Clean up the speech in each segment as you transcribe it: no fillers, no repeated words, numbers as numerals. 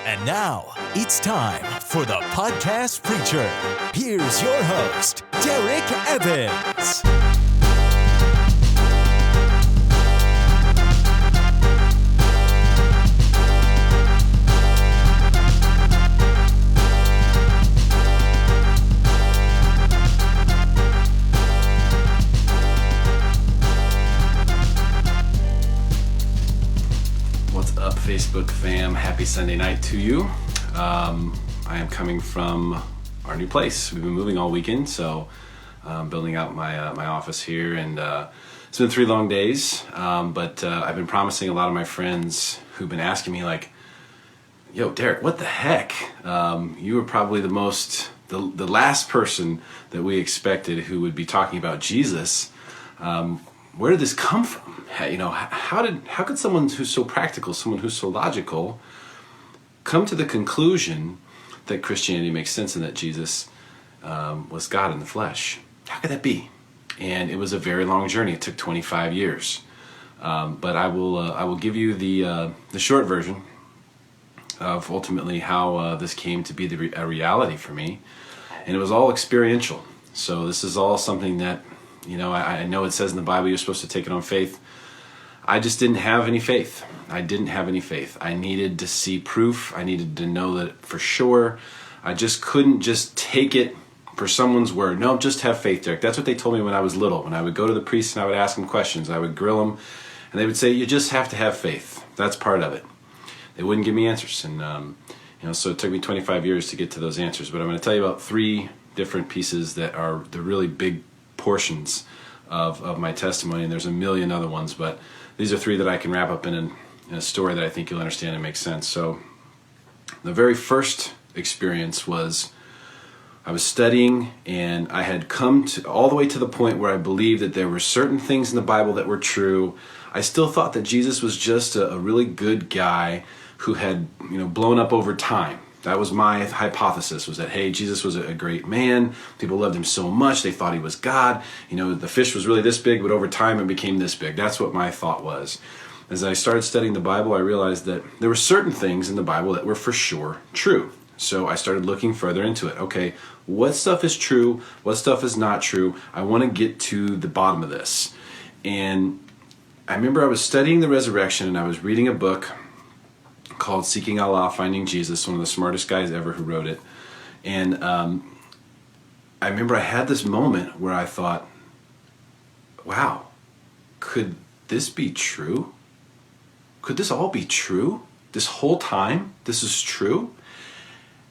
And now, it's time for the Podcast Preacher. Here's your host, Derek Evans. Facebook fam, happy Sunday night to you. I am coming from our new place. We've been moving all weekend, so building out my office here, and it's been 3 long days, but I've been promising a lot of my friends who've been asking me like, yo, Derek, what the heck? You were probably the last person that we expected who would be talking about Jesus. Where did this come from? How could someone who's so practical, someone who's so logical, come to the conclusion that Christianity makes sense and that Jesus was God in the flesh? How could that be? And it was a very long journey. It took 25 years. But I will give you the short version of ultimately how this came to be a reality for me. And it was all experiential. So this is all something that, I know it says in the Bible you're supposed to take it on faith. I just didn't have any faith. I needed to see proof. I needed to know that for sure. I just couldn't just take it for someone's word. No, just have faith, Derek. That's what they told me when I was little. When I would go to the priest and I would ask them questions, I would grill them, and they would say, you just have to have faith. That's part of it. They wouldn't give me answers. And, so it took me 25 years to get to those answers. But I'm going to tell you about 3 different pieces that are the really big portions of my testimony, and there's a million other ones, but these are 3 that I can wrap up in a story that I think you'll understand and make sense. So the very first experience was I was studying, and I had come all the way to the point where I believed that there were certain things in the Bible that were true. I still thought that Jesus was just a really good guy who had blown up over time. That was my hypothesis, was that, hey, Jesus was a great man. People loved him so much. They thought he was God. The fish was really this big, but over time it became this big. That's what my thought was. As I started studying the Bible, I realized that there were certain things in the Bible that were for sure true. So I started looking further into it. Okay, what stuff is true? What stuff is not true? I want to get to the bottom of this. And I remember I was studying the resurrection, and I was reading a book called Seeking Allah, Finding Jesus, one of the smartest guys ever who wrote it. And I remember I had this moment where I thought, wow, could this be true? Could this all be true? This whole time, this is true?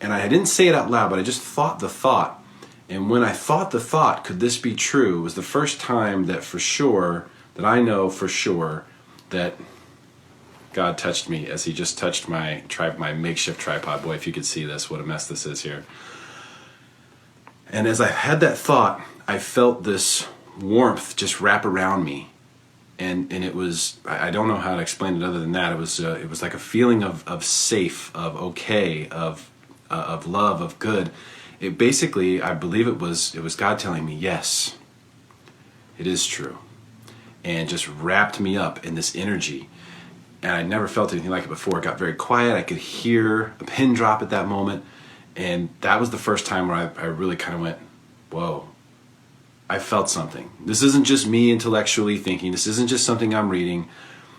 And I didn't say it out loud, but I just thought the thought. And when I thought the thought, could this be true, was the first time that I know for sure that God touched me as he just touched my makeshift tripod. Boy, if you could see this, what a mess this is here. And as I had that thought, I felt this warmth just wrap around me. And it was, I don't know how to explain it other than that. It was like a feeling of safe, of okay, of love, of good. It basically, I believe it was God telling me, yes, it is true. And just wrapped me up in this energy. And I never felt anything like it before. It got very quiet. I could hear a pin drop at that moment. And that was the first time where I really kind of went, whoa, I felt something. This isn't just me intellectually thinking. This isn't just something I'm reading.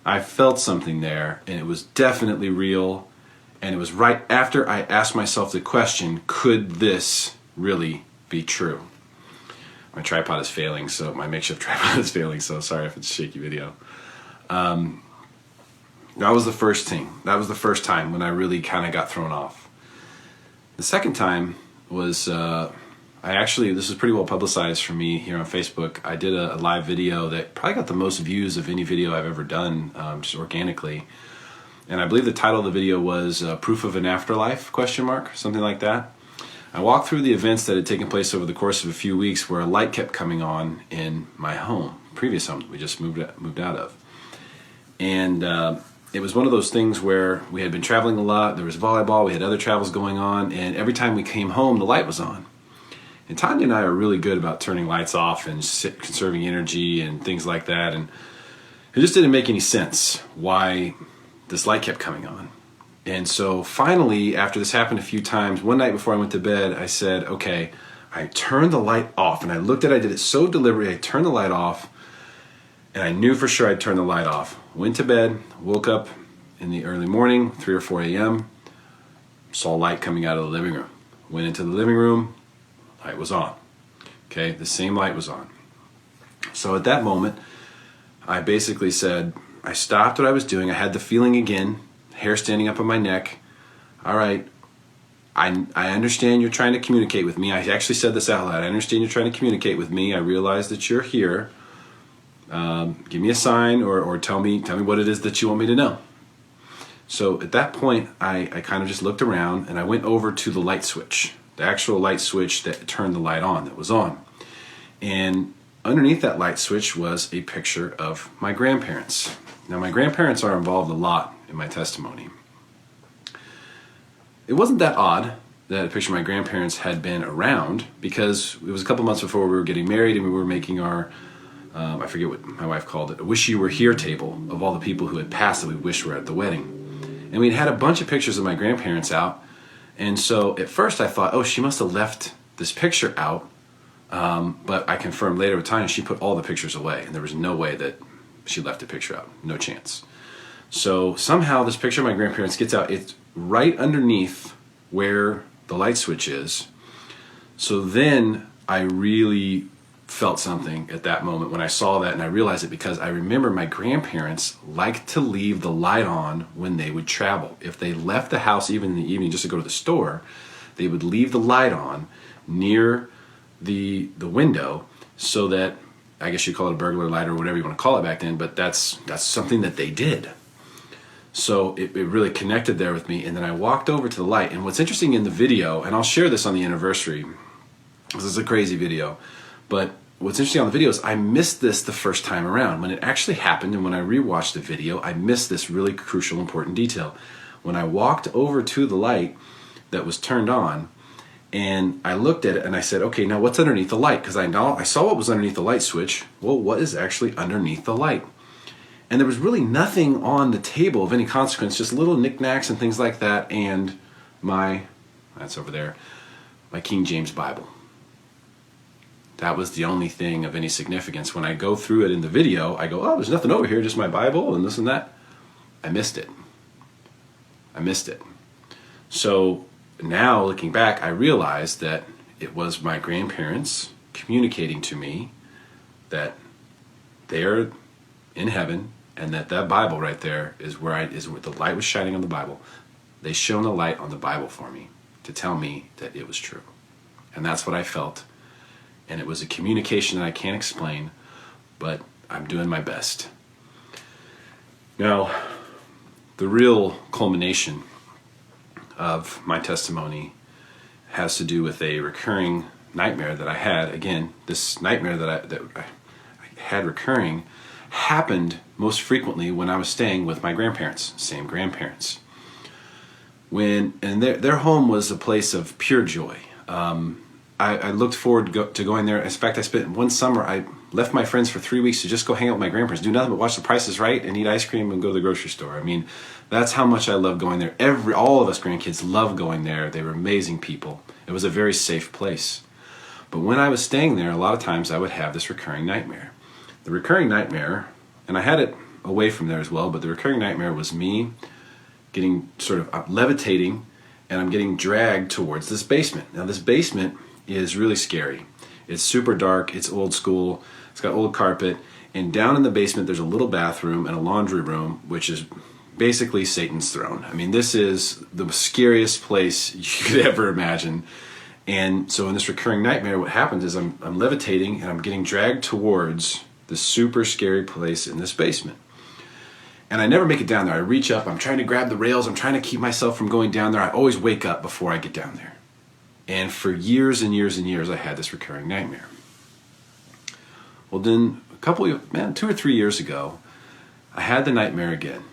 I felt something there, and it was definitely real. And it was right after I asked myself the question, could this really be true? My tripod is failing, so my makeshift tripod is failing, so sorry if it's a shaky video. That was the first thing. That was the first time when I really kind of got thrown off. The second time was, this was pretty well publicized for me here on Facebook. I did a live video that probably got the most views of any video I've ever done, just organically. And I believe the title of the video was Proof of an Afterlife, ? Something like that. I walked through the events that had taken place over the course of a few weeks where a light kept coming on in my home, previous home that we just moved out of. And it was one of those things where we had been traveling a lot. There was volleyball. We had other travels going on. And every time we came home, the light was on. And Tanya and I are really good about turning lights off and conserving energy and things like that. And it just didn't make any sense why this light kept coming on. And so finally, after this happened a few times, one night before I went to bed, I said, okay, I turned the light off. And I looked at it, I did it so deliberately, I turned the light off, and I knew for sure I'd turn the light off. Went to bed, woke up in the early morning, 3 or 4 a.m., saw light coming out of the living room. Went into the living room, light was on. Okay, the same light was on. So at that moment, I basically said, I stopped what I was doing. I had the feeling again, hair standing up on my neck. All right, I understand you're trying to communicate with me. I actually said this out loud. I understand you're trying to communicate with me. I realize that you're here. Give me a sign or tell me what it is that you want me to know. So at that point, I kind of just looked around and I went over to the light switch, the actual light switch that turned the light on, that was on. And underneath that light switch was a picture of my grandparents. Now, my grandparents are involved a lot in my testimony. It wasn't that odd that a picture of my grandparents had been around, because it was a couple months before we were getting married and we were making our, I forget what my wife called it, a wish you were here table of all the people who had passed that we wished were at the wedding. And we'd had a bunch of pictures of my grandparents out. And so at first I thought, oh, she must have left this picture out. But I confirmed later with Tanya, she put all the pictures away. And there was no way that she left a picture out. No chance. So somehow this picture of my grandparents gets out. It's right underneath where the light switch is. So then I really felt something at that moment when I saw that, and I realized it because I remember my grandparents liked to leave the light on when they would travel. If they left the house even in the evening just to go to the store, they would leave the light on near the window so that, I guess you call it a burglar light or whatever you want to call it back then, but that's something that they did. So it really connected there with me, and then I walked over to the light. And what's interesting in the video, and I'll share this on the anniversary, this is a crazy video, but what's interesting on the video is I missed this the first time around. When it actually happened and when I rewatched the video, I missed this really crucial, important detail. When I walked over to the light that was turned on, and I looked at it and I said, okay, now what's underneath the light? Because I saw what was underneath the light switch. Well, what is actually underneath the light? And there was really nothing on the table of any consequence, just little knickknacks and things like that, and that's over there, my King James Bible. That was the only thing of any significance. When I go through it in the video, I go, oh, there's nothing over here, just my Bible and this and that. I missed it. So now, looking back, I realized that it was my grandparents communicating to me that they're in heaven, and that Bible right there is where the light was shining on the Bible. They shone the light on the Bible for me to tell me that it was true. And that's what I felt. And it was a communication that I can't explain, but I'm doing my best. Now, the real culmination of my testimony has to do with a recurring nightmare that I had. Again, this nightmare that I had recurring happened most frequently when I was staying with my grandparents, same grandparents. And their home was a place of pure joy. I looked forward to going there. In fact, I spent one summer, I left my friends for 3 weeks to just go hang out with my grandparents, do nothing but watch The Price is Right and eat ice cream and go to the grocery store. I mean, that's how much I love going there. All of us grandkids love going there. They were amazing people. It was a very safe place. But when I was staying there, a lot of times I would have this recurring nightmare. The recurring nightmare, and I had it away from there as well, but the recurring nightmare was me getting sort of levitating, and I'm getting dragged towards this basement. Now, this basement is really scary. It's super dark, it's old school, it's got old carpet, and down in the basement there's a little bathroom and a laundry room, which is basically Satan's throne. I mean, this is the scariest place you could ever imagine. And so in this recurring nightmare, what happens is I'm levitating and I'm getting dragged towards this super scary place in this basement. And I never make it down there. I reach up, I'm trying to grab the rails, I'm trying to keep myself from going down there. I always wake up before I get down there. And for years and years and years, I had this recurring nightmare. Well, then 2 or 3 years ago, I had the nightmare again.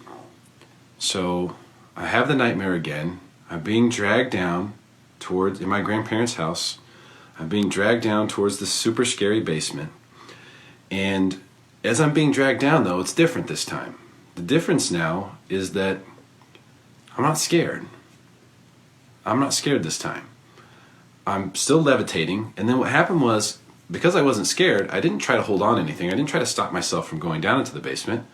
So I have the nightmare again. I'm being dragged down in my grandparents' house. I'm being dragged down towards this super scary basement. And as I'm being dragged down, though, it's different this time. The difference now is that I'm not scared. I'm not scared this time. I'm still levitating. And then what happened was, because I wasn't scared, I didn't try to hold on to anything. I didn't try to stop myself from going down into the basement.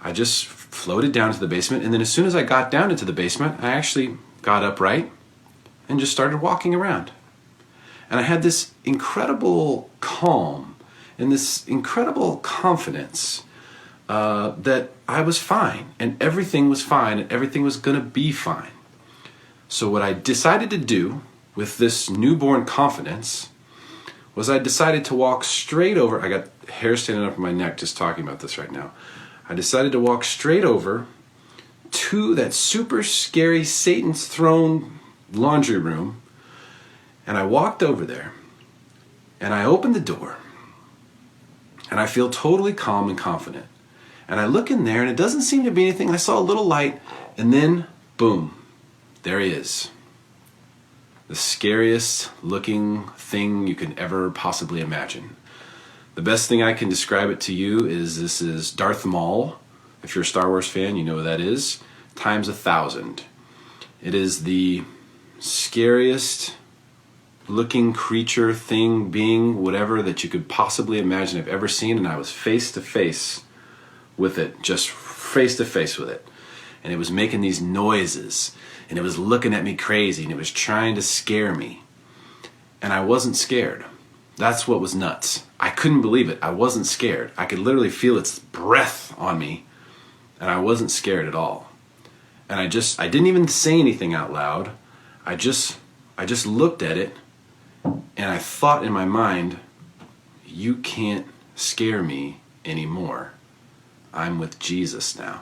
I just floated down to the basement. And then as soon as I got down into the basement, I actually got upright and just started walking around. And I had this incredible calm and this incredible confidence that I was fine and everything was fine and everything was going to be fine. So what I decided to do with this newborn confidence was I decided to walk straight over. I got hair standing up on my neck just talking about this right now. I decided to walk straight over to that super scary Satan's throne laundry room. And I walked over there and I opened the door and I feel totally calm and confident. And I look in there and it doesn't seem to be anything. I saw a little light and then boom, there he is. The scariest looking thing you can ever possibly imagine. The best thing I can describe it to you is this is Darth Maul. If you're a Star Wars fan, you know what that is. Times 1,000. It is the scariest looking creature, thing, being, whatever that you could possibly imagine I've ever seen. And I was face to face with it, just face to face with it. And it was making these noises. And it was looking at me crazy. And it was trying to scare me. And I wasn't scared. That's what was nuts. I couldn't believe it. I wasn't scared. I could literally feel its breath on me. And I wasn't scared at all. And I didn't even say anything out loud. I just looked at it. And I thought in my mind, you can't scare me anymore. I'm with Jesus now.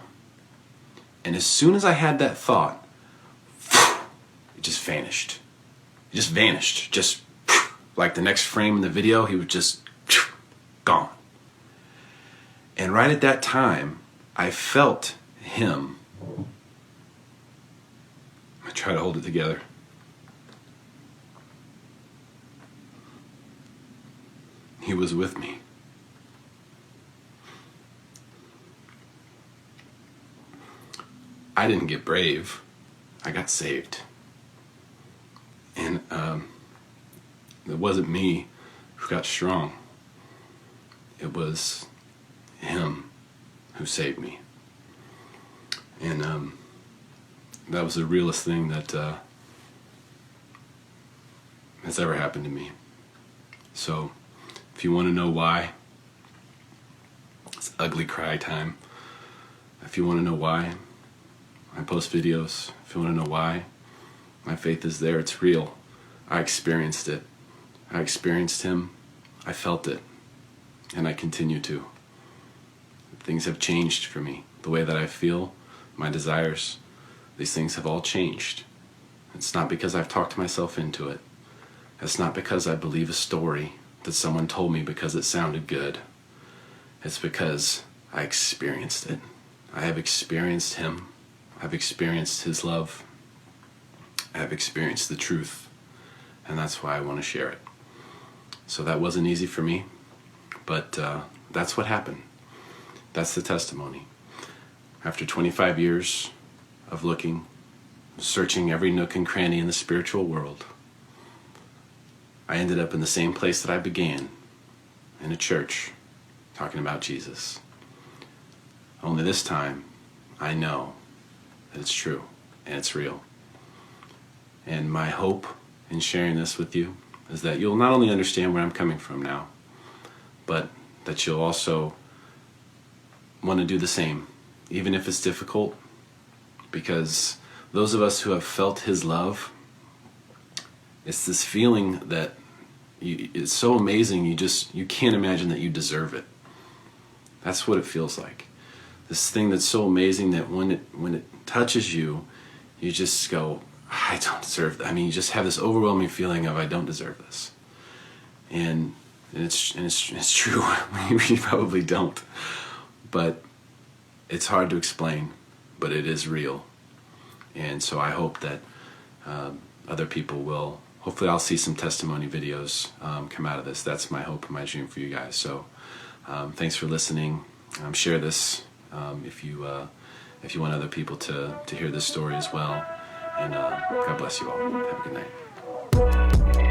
And as soon as I had that thought, it just vanished. It just vanished. Just like the next frame in the video, he was just gone. And right at that time, I felt him. I try to hold it together. He was with me. I didn't get brave. I got saved. And it wasn't me who got strong. It was him who saved me. And that was the realest thing that has ever happened to me. So if you want to know why, it's ugly cry time. If you want to know why I post videos, if you want to know why my faith is there, it's real. I experienced it. I experienced him. I felt it. And I continue to. Things have changed for me. The way that I feel, my desires, these things have all changed. It's not because I've talked myself into it. It's not because I believe a story that someone told me because it sounded good. It's because I experienced it. I have experienced him. I've experienced his love. I've experienced the truth. And that's why I want to share it. So that wasn't easy for me, but that's what happened. That's the testimony. After 25 years of looking, searching every nook and cranny in the spiritual world, I ended up in the same place that I began, in a church, talking about Jesus. Only this time, I know that it's true and it's real. And my hope in sharing this with you is that you'll not only understand where I'm coming from now, but that you'll also want to do the same, even if it's difficult, because those of us who have felt his love, it's this feeling that it's so amazing you can't imagine that you deserve it. That's what it feels like. This thing that's so amazing that when it touches you, you just go, I don't deserve that. I mean, you just have this overwhelming feeling of I don't deserve this. And it's true. We probably don't. But it's hard to explain, but it is real. And so I hope that other people will, hopefully I'll see some testimony videos come out of this. That's my hope and my dream for you guys. So thanks for listening. Share this if you if you want other people to hear this story as well. And God bless you all. Have a good night.